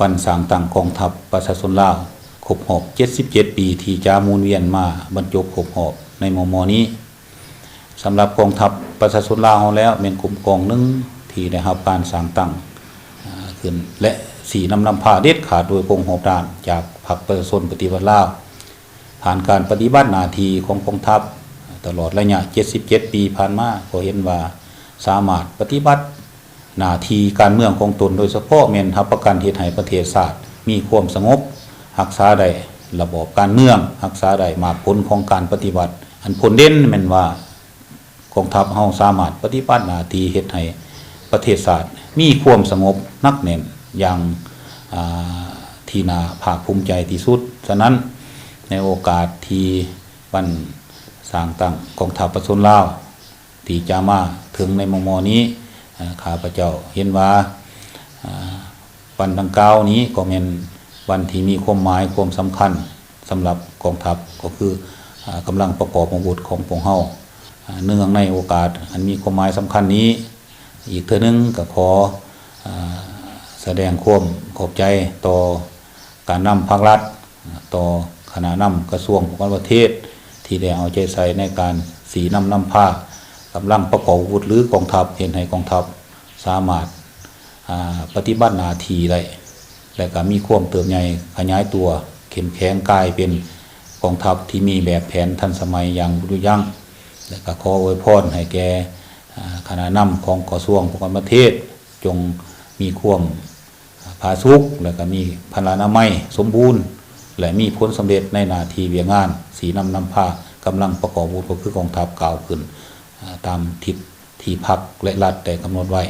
วันสร้างตั้งกองทัพประชาชนลาวครบรอบ77 ปีที่จะหมุนเวียนมาบรรจบครบรอบในมม.นี้สำหรับกองทัพประชาชนลาวแล้วเป็นกลุ่มกองหนึ่งที่ได้รับการสร้างตั้งขึ้นและสีนำพาเด็ดขาดโดยกองทัพด้านจากพรรคประชาชนปฏิวัติลาวผ่านการปฏิบัติหน้าที่ของกองทัพตลอดระยะ77 ปีผ่านมาก็เห็นว่าสามารถปฏิบัติหน้าที่การเมืองของตนโดยเฉพาะแม่นรับประกันเฮ็ดให้ประเทศชาติมีความสงบรักษาได้ระบอบการเมืองรักษาได้มาผลของการปฏิบัติอันผลเด่นแม่นว่ากองทัพเฮาสามารถปฏิบัติหน้าที่เฮ็ดให้ประเทศชาติมีความสงบนักแน่นอย่างที่น่าภาคภูมิใจที่สุดฉะนั้นในโอกาสที่วันสร้างตั้งกองทัพประชาชนลาวที่จะมาถึงในมม.นี้ข้าพเจ้าเห็นว่าวันดังกล่าวนี้ก็เป็นวันที่มีความหมายความสำคัญสำหรับกองทัพก็คือกำลังประกอบอาวุธของพวกเฮาเนื่องในโอกาสอันมีความหมายสำคัญนี้อีกเทื่อนึงก็ขอแสดงความขอบใจต่อการนำภาครัฐต่อคณะนำกระทรวงการประเทศที่ได้เอาใจใส่ในการสีนำพากำลังประกอบอาวุธหรือกองทัพเห็นให้กองทัพสามารถปฏิบัติหน้าที่ได้และก็มีความเติบใหญ่ขยายตัวเข้มแข็งกลายเป็นกองทัพที่มีแบบแผนทันสมัยอย่างยุยั่งและก็ขออวยพรให้แก่คณะนำของกระทรวงการประเทศจงมีความผาสุกและก็มีพลานามัยสมบูรณ์และมีผลสำเร็จในหน้าที่เวียงงานสีนำพากำลังประกอบอาวุธก็คือกองทัพกล่าวขึ้นตามทิศที่พรรคและรัฐได้กำหนดไว้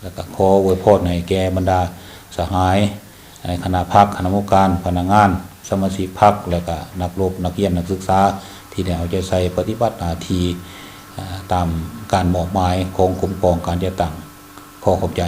แล้วก็ขออวยพรให้แก่บรรดาสหายในคณะพรรคคณะกรรมการพนักงานสมาชิกพรรคและก็นักรบนักเรียนนักศึกษาที่ได้เอาใจใส่ปฏิบัติหน้าที่ตามการมอบหมายของกรมกองการจัดตั้งขอขอบใจ